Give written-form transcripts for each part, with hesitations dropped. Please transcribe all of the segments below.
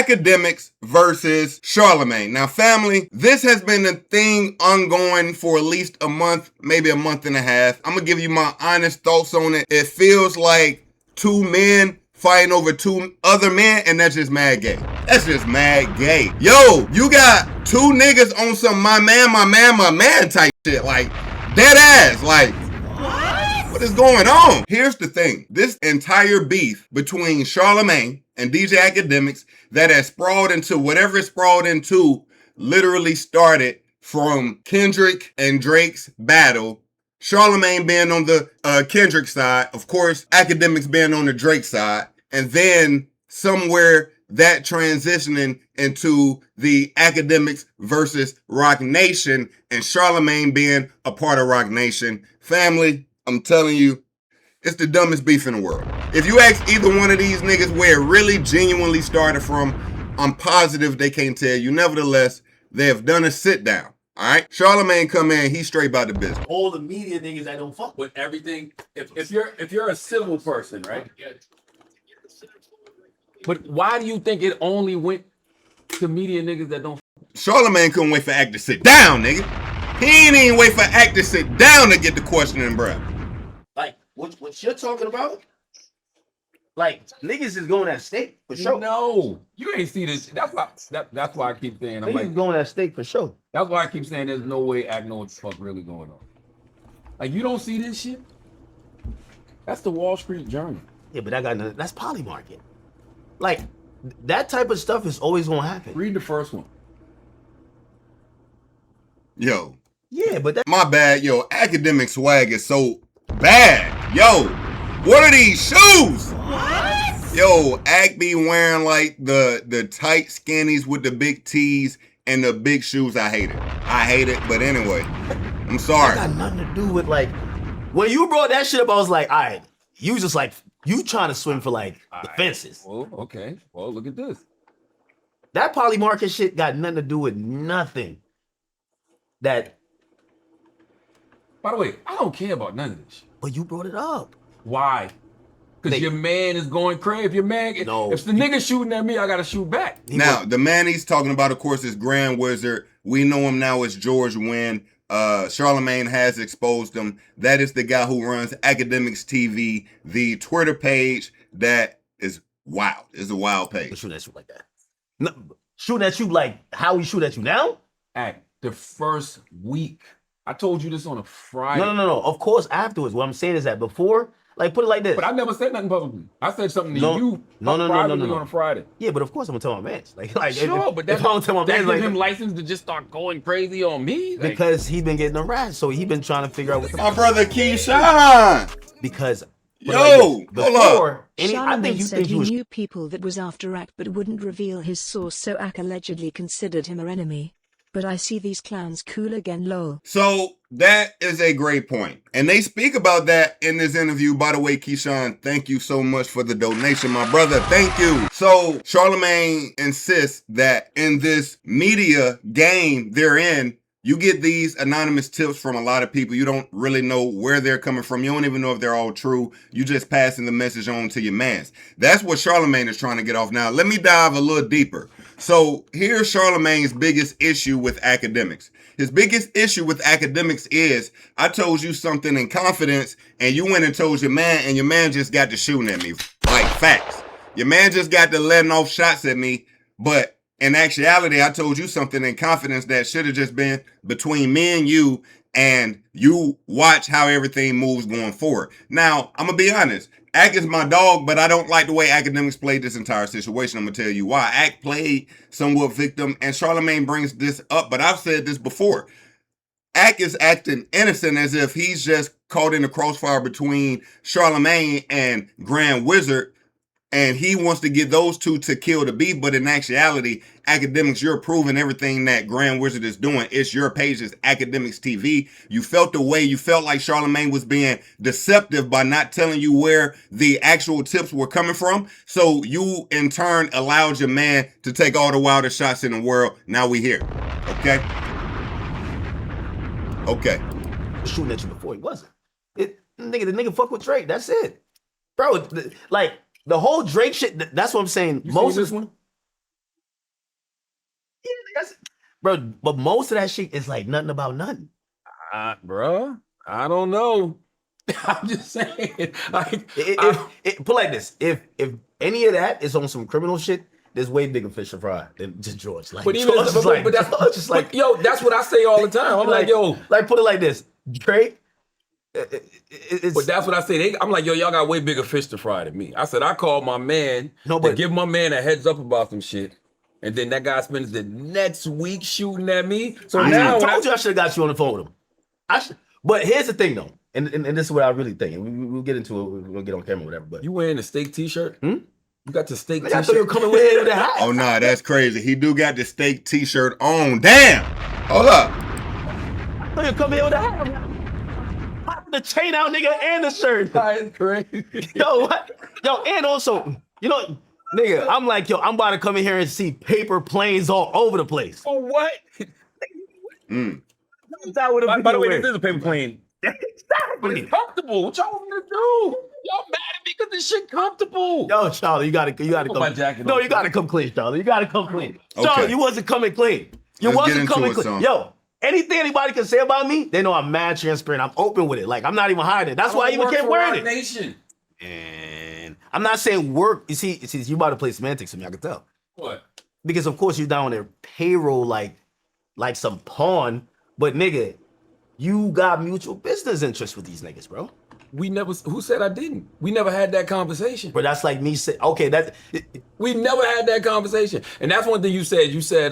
Akademiks versus Charlamagne. Now, family, this has been a thing ongoing for at least a month, maybe a month and a half. I'm going to give you my honest thoughts on it. It feels like two men fighting over two other men, and that's just mad gay. That's just mad gay. Yo, you got two niggas on some my man type shit. Like, dead ass. Like, what is going on? Here's the thing. This entire beef between Charlamagne and DJ Akademiks that has sprawled into whatever it sprawled into literally started from Kendrick and Drake's battle. Charlamagne being on the Kendrick side, of course, Akademiks being on the Drake side, and then somewhere that transitioning into the Akademiks versus Roc Nation, and Charlamagne being a part of Roc Nation. Family, I'm telling you, it's the dumbest beef in the world. If you ask either one of these niggas where it really genuinely started from, I'm positive they can't tell you. Nevertheless, they have done a sit down. All right, Charlamagne come in, he's straight about the business. All the media niggas that don't fuck with everything. If you're a civil person, right? But why do you think it only went to media niggas that don't? Charlamagne couldn't wait for Act to sit down, nigga. He ain't even wait for Act to sit down to get the questioning, bro. Like what you're talking about? Like niggas is going at stake for sure. No, you ain't see this. That's why I keep saying. I'm niggas like going at stake for sure. That's why I keep saying there's no way Act know what the fuck really going on. Like you don't see this shit. That's the Wall Street Journal. Yeah, but that's poly market. Like that type of stuff is always gonna happen. Read the first one. Yo. Yeah, but that my bad, yo. Academic swag is so bad. Yo, what are these shoes? What? Yo, Act be wearing like the tight skinnies with the big tees and the big shoes. I hate it, but anyway, I'm sorry. That got nothing to do with like when you brought that shit up, I was like, all right, you just like you trying to swim for like the fences. Well, okay. Well, look at this. That poly market shit got nothing to do with nothing. That. By the way, I don't care about none of this shit. But you brought it up. Why? Because your man is going crazy. If your man, if the nigga shooting at me, I gotta shoot back. Now, the man he's talking about, of course, is Grand Wizard. We know him now as George Wynn. Charlamagne has exposed him. That is the guy who runs Akademiks TV, the Twitter page that is wild. It's a wild page. Shooting at you like that. No, shooting at you like how he shoot at you now? Act the first week. I told you this on a Friday. No. Of course, afterwards. What I'm saying is that before, like, put it like this. But I never said nothing publicly. I said something to you privately on a Friday. Yeah, but of course I'm gonna tell my man. Like sure, but that's don't tell my man, like him license to just start going crazy on me. Like, because he's been getting harassed, so he's been trying to figure out what. My brother Keyshawn. Because hold up. Charlamagne said he knew people that was after Act but wouldn't reveal his source, so Act allegedly considered him her enemy. But I see these clowns cool again, lol. So that is a great point. And they speak about that in this interview. By the way, Keyshawn, thank you so much for the donation, my brother. Thank you. So Charlamagne insists that in this media game they're in, you get these anonymous tips from a lot of people. You don't really know where they're coming from. You don't even know if they're all true. You just passing the message on to your mans. That's what Charlamagne is trying to get off. Now, let me dive a little deeper. So here's Charlamagne's biggest issue with Akademiks. His biggest issue with Akademiks is, I told you something in confidence, and you went and told your man, and your man just got to shooting at me. Like, facts. Your man just got to letting off shots at me, but in actuality, I told you something in confidence that should have just been between me and you watch how everything moves going forward. Now, I'm going to be honest. Act is my dog, but I don't like the way Akademiks played this entire situation. I'm going to tell you why. Act played somewhat victim, and Charlamagne brings this up, but I've said this before. Act is acting innocent as if he's just caught in the crossfire between Charlamagne and Grand Wizard, and he wants to get those two to kill the beef, but in actuality, Akademiks, you're approving everything that Grand Wizard is doing. It's your page, it's Akademiks TV. You felt the way, you felt like Charlamagne was being deceptive by not telling you where the actual tips were coming from. So you, in turn, allowed your man to take all the wildest shots in the world. Now we here. Okay? Okay. Shooting at you before he wasn't. The nigga fuck with Drake. That's it. Bro, like, the whole Drake shit, that's what I'm saying. You seen this one? Bro, but most of that shit is like nothing about nothing. Bruh, I don't know. I'm just saying. Like, Put like this: if any of that is on some criminal shit, there's way bigger fish to fry than just George. Like, but even George is like, that's just like, yo, that's what I say all the time. I'm like, yo, like put it like this: Drake. But that's what I say. I'm like, yo, y'all got way bigger fish to fry than me. I said I called my man to give my man a heads up about some shit. And then that guy spends the next week shooting at me. So I now told you I should have got you on the phone with him. But here's the thing, though, and this is what I really think. And we'll get into it. We'll get on camera, or whatever. But you wearing the steak T-shirt? You got the steak T-shirt. I thought you were coming with the hat. Oh nah, that's crazy. He do got the steak T-shirt on. Damn. Hold up. I thought you were coming here with the hat. Popping the chain out, nigga, and the shirt. That's crazy. Yo, and also, you know. Nigga, I'm like, yo, I'm about to come in here and see paper planes all over the place. For what? By the way, this is a paper plane. But it's comfortable. What y'all want me to do? Y'all mad at me because this shit comfortable. Yo, Charlie, you gotta come. My jacket No, on. you gotta come clean, Charlie. You gotta come clean. Okay. Charlie, you wasn't coming clean. You Let's get wasn't into coming it, clean. son. Yo, anything anybody can say about me, they know I'm mad transparent. I'm open with it. Like, I'm not even hiding it. That's why I even can't wear it. Nation. And I'm not saying work. You see, you about to play semantics to me. I can tell. What? Because of course you're down on their payroll like some pawn. But nigga, you got mutual business interests with these niggas, bro. We never. Who said I didn't? We never had that conversation. But that's like me saying, okay, We never had that conversation, and that's one thing you said. You said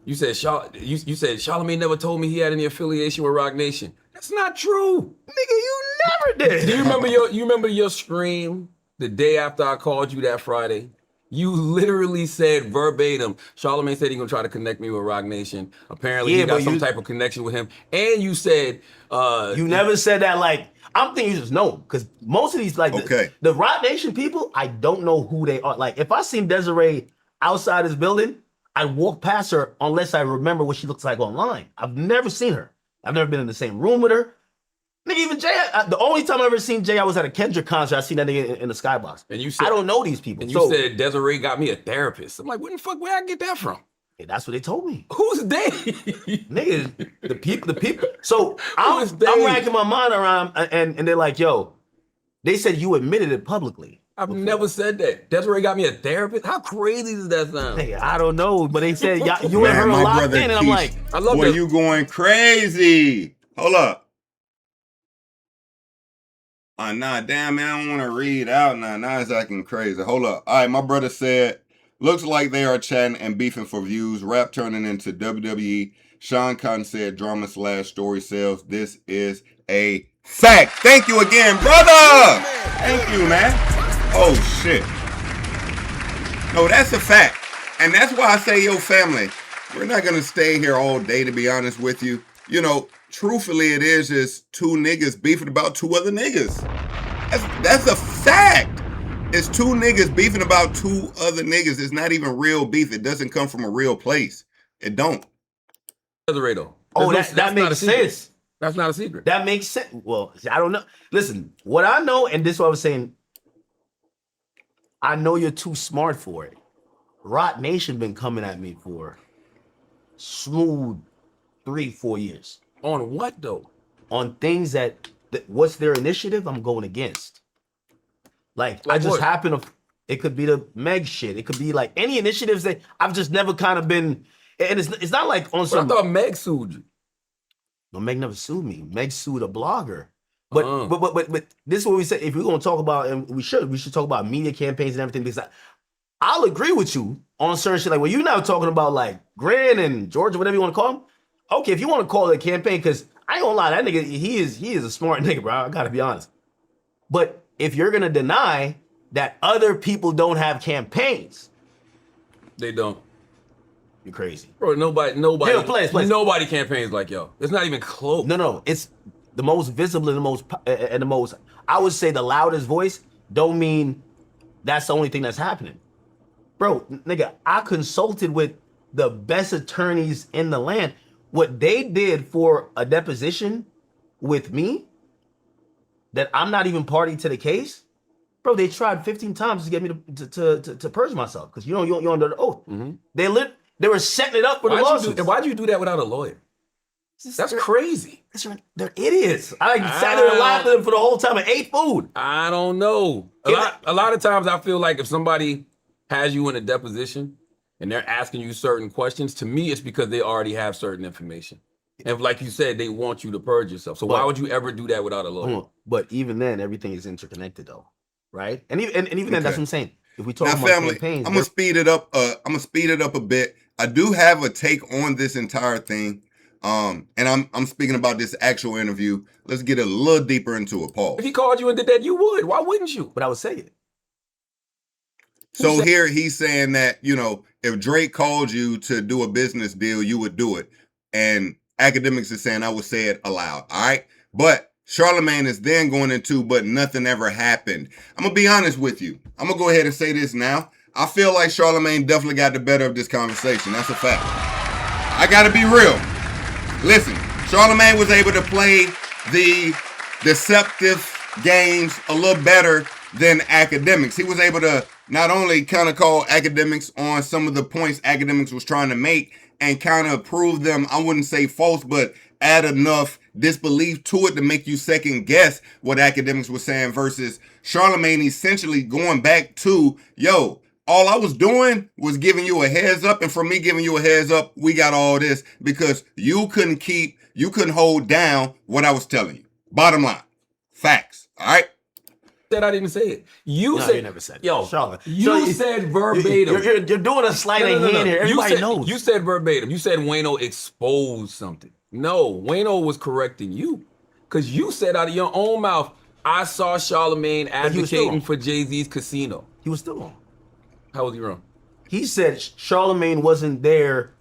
Charlamagne never told me he had any affiliation with Rock Nation. That's not true. nigga, you never did. Do you remember your scream the day after I called you that Friday? You literally said verbatim, Charlamagne said he gonna try to connect me with Rock Nation. Apparently he got some type of connection with him. And you said you never said that. Like, I'm thinking you just know, because most of these, like, the Rock Nation people, I don't know who they are. Like, if I seen Desiree outside this building, I'd walk past her unless I remember what she looks like online. I've never seen her. I've never been in the same room with her. Nigga, even Jay, the only time I ever seen Jay, I was at a Kendrick concert. I seen that nigga in the skybox. And you said, I don't know these people. And you said Desiree got me a therapist. I'm like, where the fuck, where I get that from? Yeah, that's what they told me. Who's they? Nigga, the people. So I'm racking my mind around, and they're like, yo, they said you admitted it publicly. I've never said that. Desiree got me a therapist? How crazy does that sound? Nigga, I don't know, but they said you and her are locked in, and I'm like, I love boy, that. You going crazy. Hold up. Nah, damn, man, I don't want to read out now. Now it's acting crazy. Hold up. All right, my brother said, looks like they are chatting and beefing for views. Rap turning into WWE. Sean Cotton said drama/story sells. This is a fact. Thank you again, brother. Thank you, man. Oh, shit. No, that's a fact. And that's why I say, yo, family, we're not going to stay here all day, to be honest with you. You know, truthfully, it is just two niggas beefing about two other niggas. That's a fact. It's two niggas beefing about two other niggas. It's not even real beef. It doesn't come from a real place. It don't. Though. Oh, that makes sense. That's not a secret. That makes sense. Well, I don't know. Listen, what I know, and this is what I was saying, I know you're too smart for it. Rock Nation been coming at me for smooth 3-4 years. On what though? On things that what's their initiative I'm going against. Like I just what? happen to, it could be the Meg shit. It could be like any initiatives that I've just never kind of been, and it's not like on some. I thought Meg sued you. No, Meg never sued me. Meg sued a blogger. But this is what we said. If we're gonna talk about, and we should talk about media campaigns and everything, because I'll agree with you on certain shit. Like when you're now talking about like Grant and Georgia, whatever you want to call him. Okay, if you want to call it a campaign, because I ain't gonna lie, that nigga, he is a smart nigga, bro. I gotta be honest. But if you're gonna deny that other people don't have campaigns, they don't. You're crazy, bro. Nobody. Yeah, please. Nobody campaigns like yo. It's not even close. No. It's the most visible and the most. I would say the loudest voice. Don't mean that's the only thing that's happening, bro. Nigga, I consulted with the best attorneys in the land. What they did for a deposition with me, that I'm not even party to the case, bro. They tried 15 times to get me to purge myself because you're under the oath. Mm-hmm. They were setting it up for the lawsuits. Why'd you do that without a lawyer? That's crazy. They're idiots. I sat there and laughed at them for the whole time and ate food. I don't know. A lot of times I feel like if somebody has you in a deposition and they're asking you certain questions, to me it's because they already have certain information. And like you said, they want you to purge yourself. So why would you ever do that without a lawyer? But even then, everything is interconnected though, right? And even then, that's what I'm saying. If we talk now, about family, campaigns, I'm gonna speed it up. I'm gonna speed it up a bit. I do have a take on this entire thing. And I'm speaking about this actual interview. Let's get a little deeper into it, Paul. If he called you and did that, you would. Why wouldn't you? But I would say it. So here he's saying that, if Drake called you to do a business deal, you would do it. And Akademiks is saying I would say it aloud. All right. But Charlamagne is then going into, but nothing ever happened. I'm going to be honest with you. I'm going to go ahead and say this now. I feel like Charlamagne definitely got the better of this conversation. That's a fact. I got to be real. Listen, Charlamagne was able to play the deceptive games a little better than Akademiks. He was able to not only kind of call Akademiks on some of the points Akademiks was trying to make and kind of prove them, I wouldn't say false, but add enough disbelief to it to make you second guess what Akademiks was saying versus Charlamagne essentially going back to, all I was doing was giving you a heads up, and from me giving you a heads up, we got all this because you couldn't hold down what I was telling you. Bottom line. Facts. All right? Said I didn't say it. You never said it. Charlotte. You said verbatim. You're doing a sleight of hand here. Everybody knows. You said verbatim. You said Wayno exposed something. No, Wayno was correcting you. Because you said out of your own mouth, I saw Charlamagne advocating for Jay-Z's casino. He was still wrong. How was he wrong? He said Charlamagne wasn't there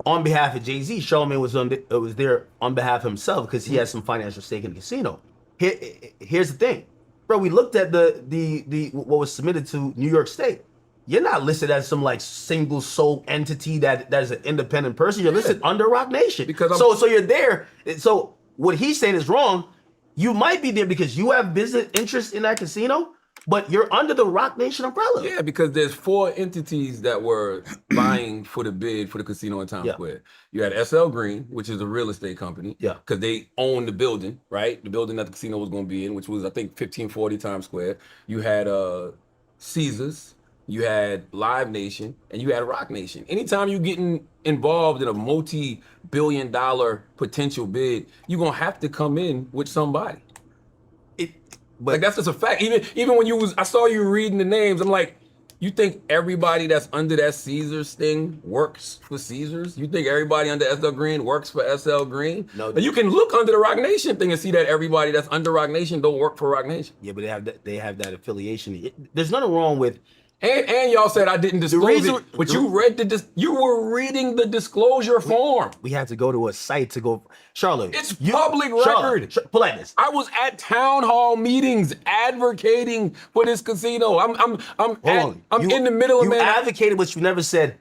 on behalf of Jay-Z. Charlamagne was there on behalf of himself because he has some financial stake in the casino. Here's the thing. Bro, we looked at the what was submitted to New York State. You're not listed as some like single sole entity that is an independent person. You're listed under Roc Nation. So you're there. So what he's saying is wrong. You might be there because you have business interests in that casino, but you're under the Roc Nation umbrella. Yeah, because there's 4 entities that were vying for the bid for the casino in Times Square. You had SL Green, which is a real estate company. Yeah. Because they own the building, right? The building that the casino was going to be in, which was, I think, 1540 Times Square. You had Caesars, you had Live Nation, and you had Roc Nation. Anytime you're getting involved in a multi-billion-dollar potential bid, you're going to have to come in with somebody. But like that's just a fact. Even when I saw you reading the names, I'm like, you think everybody that's under that Caesars thing works for Caesars? You think everybody under SL Green works for SL Green? No. You can look under the Roc Nation thing and see that everybody that's under Roc Nation don't work for Roc Nation. Yeah, but they have that affiliation. There's nothing wrong with. And y'all said I didn't disclose it, but you were reading the disclosure form. We had to go to a site to go. Charlotte, it's public record. Pull like this. I was at town hall meetings advocating for this casino. I'm in the middle of You advocated, but you never said,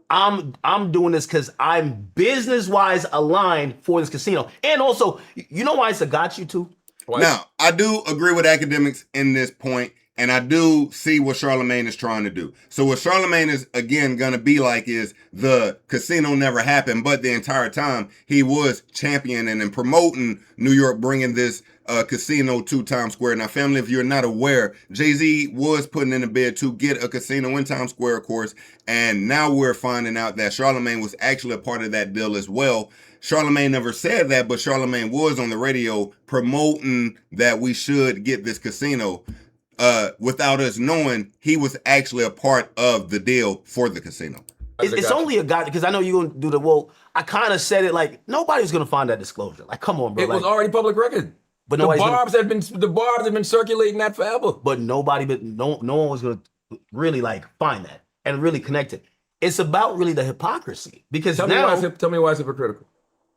I'm doing this because I'm business-wise aligned for this casino. And also, you know why it's a got you too? Now, I do agree with Akademiks in this point. And I do see what Charlamagne is trying to do. So what Charlamagne is, again, going to be like is the casino never happened, but the entire time he was championing and promoting New York, bringing this casino to Times Square. Now, family, if you're not aware, Jay-Z was putting in a bid to get a casino in Times Square, of course. And now we're finding out that Charlamagne was actually a part of that deal as well. Charlamagne never said that, but Charlamagne was on the radio promoting that we should get this casino. Without us knowing he was actually a part of the deal for the casino. It's only a guy, because I know you're going to do I kind of said it like, nobody's going to find that disclosure. Like, come on, bro. It was already public record. But the barbs have been circulating that forever. But no one was going to really like find that and really connect it. It's about really the hypocrisy. Because tell me why it's hypocritical.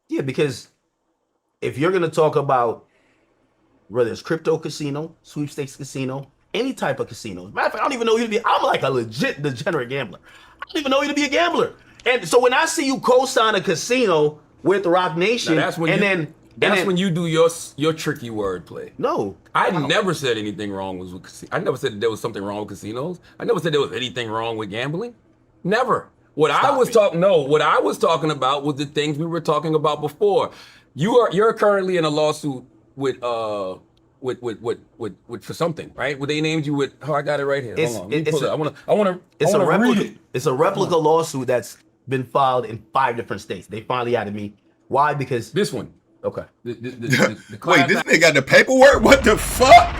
Yeah, because if you're going to talk about whether it's crypto casino, sweepstakes casino, any type of casino. Matter of fact, I don't even know you to be. I'm like a legit degenerate gambler. I don't even know you to be a gambler. And so when I see you co-sign a casino with the Roc Nation, that's when you do your tricky wordplay. No, I never said anything wrong with casinos. I never said that there was something wrong with casinos. I never said there was anything wrong with gambling. Never. What I was talking about was the things we were talking about before. You're currently in a lawsuit with for something, right? Well, they named you with. Oh, I got it right here. Hold on, let me pull it. I want to. Read it. It's a replica lawsuit that's been filed in 5 different states. They finally added me. Why? Because this one. Okay. Wait, this nigga got the paperwork? What the fuck?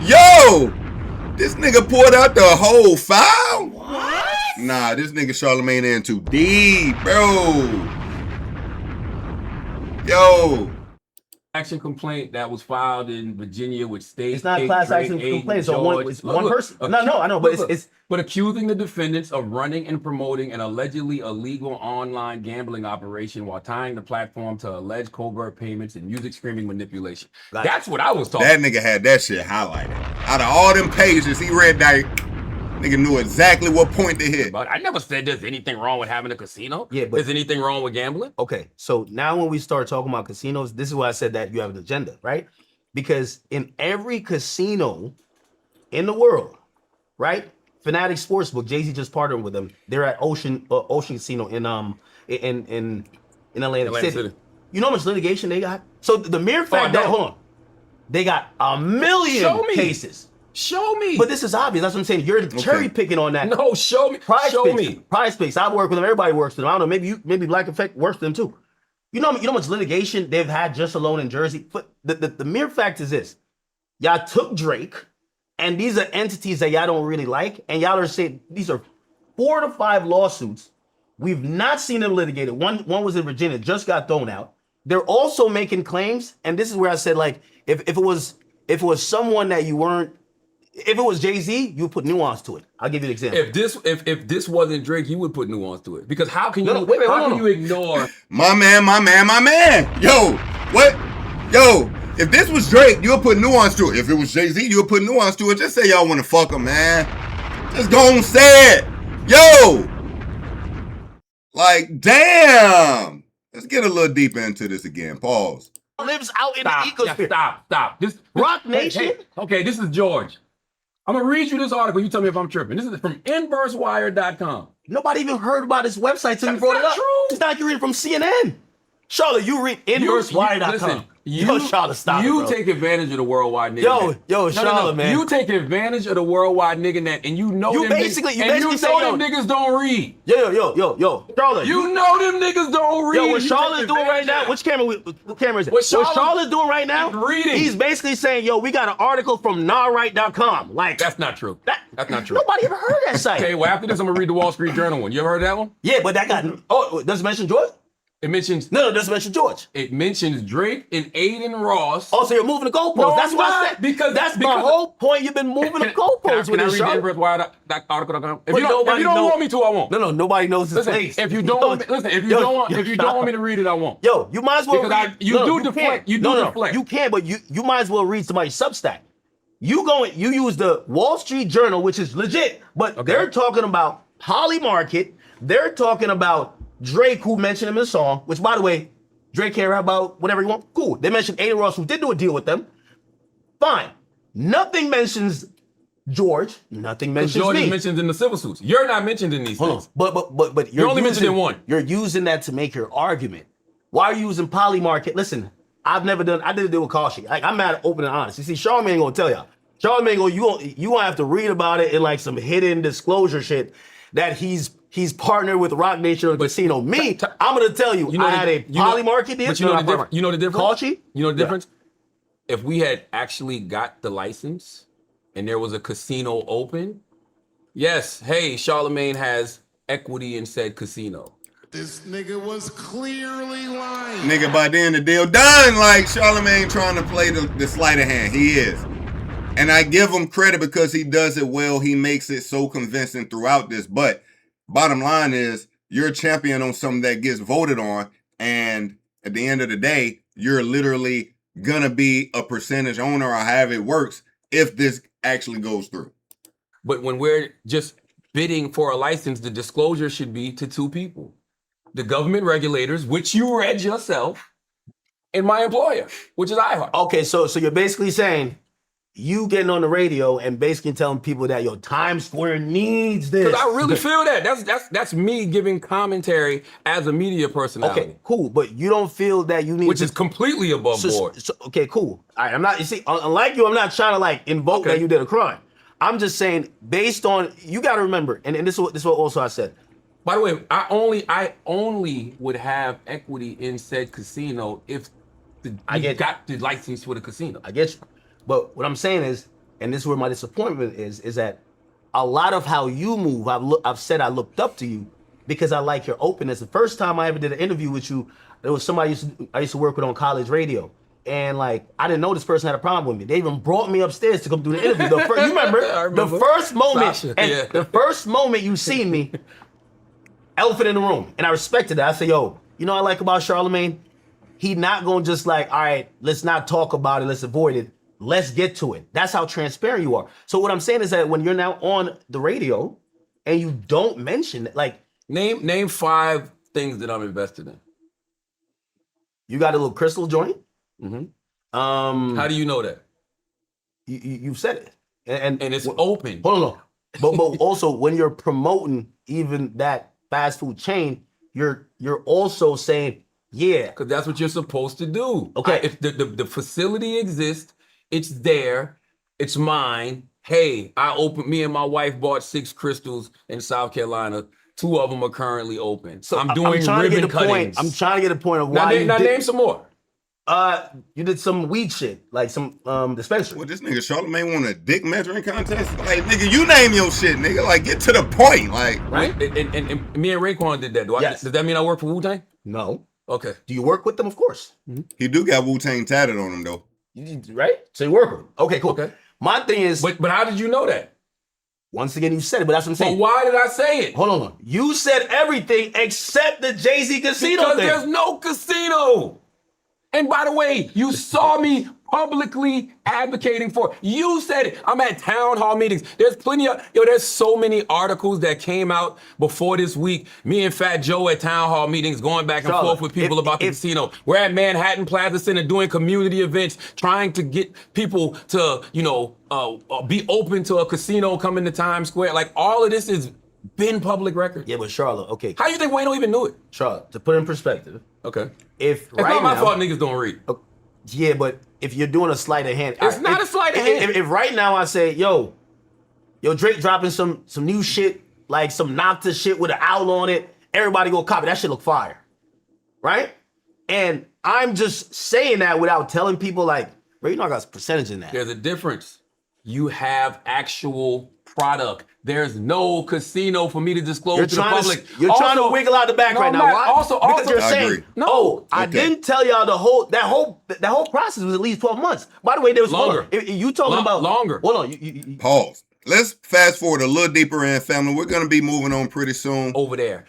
Yo! This nigga pulled out the whole file? What? Nah, this nigga Charlamagne in too deep, bro. Yo. Action complaint that was filed in Virginia with state. It's not class action complaint. So it's one person. No, I know, but it's but accusing the defendants of running and promoting an allegedly illegal online gambling operation while tying the platform to alleged covert payments and music streaming manipulation. That's what I was talking. That nigga had that shit highlighted. Out of all them pages he read that, nigga knew exactly what point to hit. But I never said there's anything wrong with having a casino. Yeah, but is anything wrong with gambling? Okay, so now when we start talking about casinos, this is why I said that you have an agenda, right? Because in every casino in the world, right? Fanatic Sportsbook, Jay-Z just partnered with them. They're at Ocean Casino in Atlantic City. You know how much litigation they got? So the mere fact that hold on, they got 1 million cases. Show me. But this is obvious. That's what I'm saying. You're cherry picking on that. No, show me. Show me. Prize Picks. I work with them. Everybody works with them. I don't know. Maybe Black Effect works with them too. You know how much litigation they've had just alone in Jersey? But the mere fact is this. Y'all took Drake, and these are entities that y'all don't really like, and y'all are saying these are 4 to 5 lawsuits. We've not seen them litigated. One was in Virginia, just got thrown out. They're also making claims, and this is where I said, like, if it was someone that you weren't, if it was Jay-Z, you would put nuance to it. I'll give you an example. If this wasn't Drake, you would put nuance to it. Because how can you you ignore my man? Yo, what? Yo, if this was Drake, you'll put nuance to it. If it was Jay-Z, you'll put nuance to it. Just say y'all want to fuck him, man. Just go and say it. Yo. Like, damn. Let's get a little deeper into this again. Pause. Lives out in the ecosphere. Stop. This Rock Nation. Hey, okay, this is George. I'm gonna read you this article. You tell me if I'm tripping. This is from InverseWire.com. Nobody even heard about this website until you brought it up. True. It's not like you read from CNN. Charlotte, you read InverseWire.com. Charlotte, stop it, bro. Take advantage of the worldwide nigga. Charlotte, man. You take advantage of the worldwide nigga net, and you know them niggas don't read. Yo, Charlotte. You know them niggas don't read. Yo, what Charlotte's doing right now? What camera is it? What Charlotte's doing right now? Reading. He's basically saying, yo, we got an article from NawRight.com. Like, that's not true. That's not true. Nobody ever heard that site. Okay, well after this, I'm gonna read the Wall Street Journal one. You ever heard that one? Yeah, but that got. Oh, does it mention George? It mentions no, it doesn't mention George. It mentions Drake and Aiden Ross. Oh, so you're moving the goalposts. No, that's what I said. Because my whole point. You've been moving the goalposts with this show. Can I read the article? If you don't want me to, I won't. No, nobody knows his face. If you don't want me to read it, I won't. Yo, you might as well. Because you deflect. You can, but you might as well read somebody's Substack. You use the Wall Street Journal, which is legit, but they're talking about Polymarket. They're talking about Drake, who mentioned him in the song, which, by the way, Drake can rap about whatever he wants. Cool. They mentioned Aiden Ross, who did do a deal with them. Fine. Nothing mentions George. Nothing mentions George me. is mentioned in the civil suits. You're not mentioned in these things. But you're only mentioned in one. You're using that to make your argument. Why are you using Polymarket? Listen, I did a deal with Kashi. Like, I'm mad, open and honest. You see, Charlamagne ain't gonna tell y'all. Charlamagne, you gonna have to read about it in like some hidden disclosure shit that he's partnered with Rock Nation or Casino. I'm gonna tell you, I had a Polymarket deal. But you know the difference? Kashi? You know the difference? If we had actually got the license and there was a casino open, yes, hey, Charlamagne has equity in said casino. This nigga was clearly lying. Nigga, by then the deal done. Like, Charlamagne trying to play the sleight of hand. He is. And I give him credit because he does it well. He makes it so convincing throughout this. But bottom line is, you're a champion on something that gets voted on. And at the end of the day, you're literally going to be a percentage owner or however it works if this actually goes through. But when we're just bidding for a license, the disclosure should be to 2 people. The government regulators, which you read yourself, and my employer, which is iHeart. Okay, so you're basically saying you getting on the radio and basically telling people that Times Square needs this. Because I really feel that. That's me giving commentary as a media personality. Okay, cool. But you don't feel that you need Which is completely above board. Okay, cool. All right, I'm not, you see, unlike you, I'm not trying to like invoke that you did a crime. I'm just saying, based on, you got to remember, and this is what also I said. By the way, I only would have equity in said casino if you got the license for the casino. I get you. But what I'm saying is, and this is where my disappointment is that a lot of how you move, I've said I looked up to you because I like your openness. The first time I ever did an interview with you, there was somebody I used to work with on college radio. And like, I didn't know this person had a problem with me. They even brought me upstairs to come do the interview. You remember, the first moment, Sasha, the first moment you seen me, elephant in the room. And I respected that. I said, yo, you know what I like about Charlamagne? He not gonna just like, all right, let's not talk about it, let's avoid it. Let's get to it. That's how transparent you are. So what I'm saying is that when you're now on the radio and you don't mention it, like name 5 things that I'm invested in. You got a little crystal joint. Mm-hmm. How do you know that? You've said it, and it's open. Hold on, but also when you're promoting even that fast food chain, you're also saying, yeah, because that's what you're supposed to do. Okay, if the facility exists. It's there. It's mine. Hey, me and my wife bought 6 crystals in South Carolina. 2 of them are currently open. So I'm doing ribbon cuttings. I'm trying to get a point of why name some more. You did some weed shit, like some dispensary. Well, this nigga Charlamagne won a dick measuring contest? Like, nigga, you name your shit, nigga. Like, get to the point. Like, right? And me and Raekwon did that. Does that mean I work for Wu-Tang? No. Okay. Do you work with them? Of course. Mm-hmm. He do got Wu-Tang tatted on him, though. Right? So you work with him. Okay, cool. Okay. My thing is... But how did you know that? Once again, you said it, but that's what I'm saying. But why did I say it? Hold on. You said everything except the Jay-Z casino because thing. There's no casino. And by the way, you saw me publicly advocating for it. You said it. I'm at town hall meetings. There's there's so many articles that came out before this week. Me and Fat Joe at town hall meetings going back and forth with people about the casino. We're at Manhattan Plaza Center doing community events, trying to get people to, be open to a casino coming to Times Square. Like, all of this has been public record. Yeah, but Charlotte, okay. How you think Wayne don't even knew it? Charlotte, to put it in perspective. Okay. It's not my fault niggas don't read. Yeah, but if you're doing a sleight of hand. It's not a sleight of hand. If right now I say, yo, Drake dropping some new shit, like some Nocta shit with an owl on it, everybody go copy. That shit look fire. Right? And I'm just saying that without telling people like, bro, you know I got a percentage in that. There's a difference. You have actual product. There's no casino for me to disclose to the public. You're trying to wiggle out the back right now. Why? Also, because you're saying, agree. I didn't tell y'all that whole process was at least 12 months. By the way, there was longer. You talking about longer. Hold on. Pause. Let's fast forward a little deeper in, family. We're gonna be moving on pretty soon. Over there.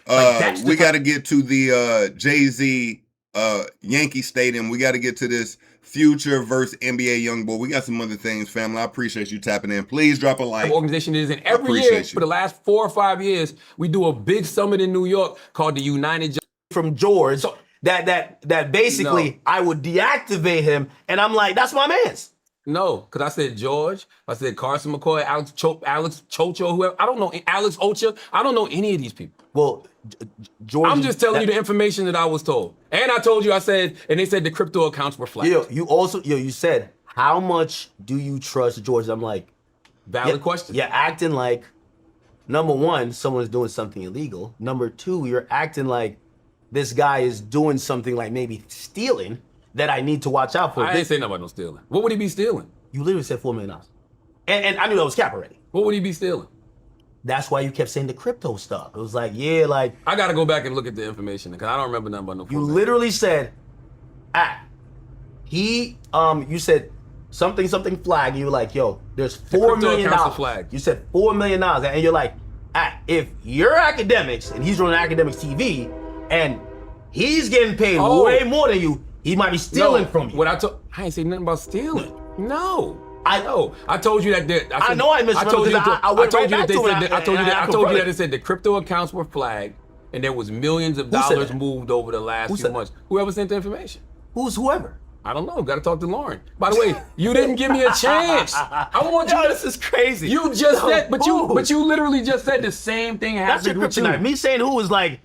We got to get to the Jay-Z Yankee Stadium. We got to get to this Future versus NBA Youngboy. We got some other things, family. I appreciate you tapping in. Please drop a like. The organization is in every year for the last 4 or 5 years. We do a big summit in New York called the United from George. So, that basically I would deactivate him, and I'm like, that's my man's. No, because I said George, I said Carson McCoy, Alex Chocho, whoever. I don't know, Alex Ocha. I don't know any of these people. Well, George. I'm just telling you the information that I was told. And I told you, and they said the crypto accounts were flagged. You said, how much do you trust George? I'm like, valid question. You're acting like, number one, someone's doing something illegal. Number two, you're acting like this guy is doing something like maybe stealing that I need to watch out for. I didn't say nothing about no stealing. What would he be stealing? You literally said $4 million. And I knew that was cap already. What would he be stealing? That's why you kept saying the crypto stuff. It was like, I gotta go back and look at the information because I don't remember nothing about no. You literally said, you said something flag. And you were like, yo, there's $4 million. You said $4 million, and you're like, if you're Akademiks and he's running Akademiks TV, and he's getting paid way more than you, he might be stealing from you. I ain't say nothing about stealing. No. I know. I told you that. I told you that it said the crypto accounts were flagged, and there was millions of dollars moved over the last few months. Whoever sent the information. Whoever? I don't know. Got to talk to Lauren. By the way, you didn't give me a chance. I want you. This is crazy. You just said, but you literally just said the same thing happened That's your with you. kryptonite. Me saying who is like,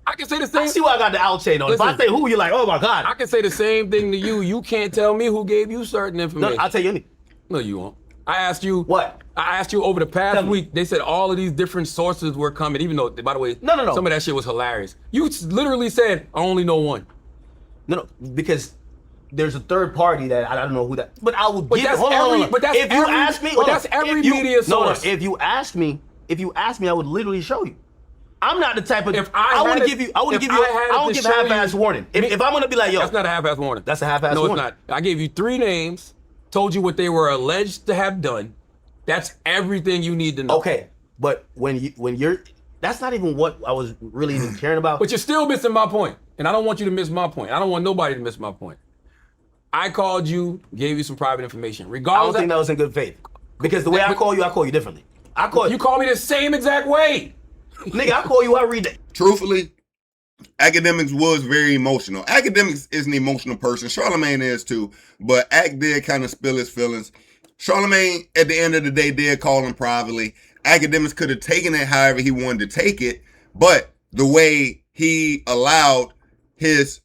I can say the same. I see why I got the out chain on. Listen, if I say who, you're like, oh my God. I can say the same thing to you. You can't tell me who gave you certain information. No, I'll tell you anything. No, you won't. I asked you. What? I asked you over the past week. They said all of these different sources were coming, even though, by the way, no. some of that shit was hilarious. You literally said, I only know one. No, because there's a third party that I don't know who that. But I will give. That's hold on. But that's if you ask me, that's every media source. No, if you ask me, I would literally show you. I'm not the type of. If I wouldn't give you. I wouldn't give a half-ass warning. If I'm gonna be like, yo, that's not a half-ass warning. That's a half-ass warning. No, it's not. I gave you 3 names, told you what they were alleged to have done. That's everything you need to know. Okay, but when you're, that's not even what I was really even caring about. But you're still missing my point, and I don't want you to miss my point. I don't want nobody to miss my point. I called you, gave you some private information. Regardless, I don't think that was in good faith. Because the way I call you differently. You call me the same exact way. Nigga, I call you, I read that. Truthfully, Akademiks was very emotional. Akademiks is an emotional person. Charlamagne is too. But Ak did kind of spill his feelings. Charlamagne, at the end of the day, did call him privately. Akademiks could have taken it however he wanted to take it. But the way he allowed his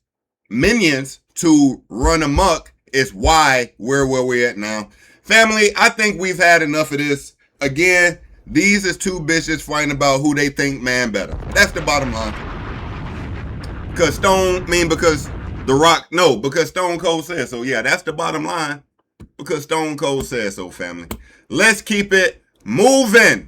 minions to run amok is why we're where we're at now. Family, I think we've had enough of this. Again, these is 2 bitches fighting about who they think man better. That's the bottom line. Because because Stone Cold said so. Yeah, that's the bottom line. Because Stone Cold said so, family. Let's keep it moving.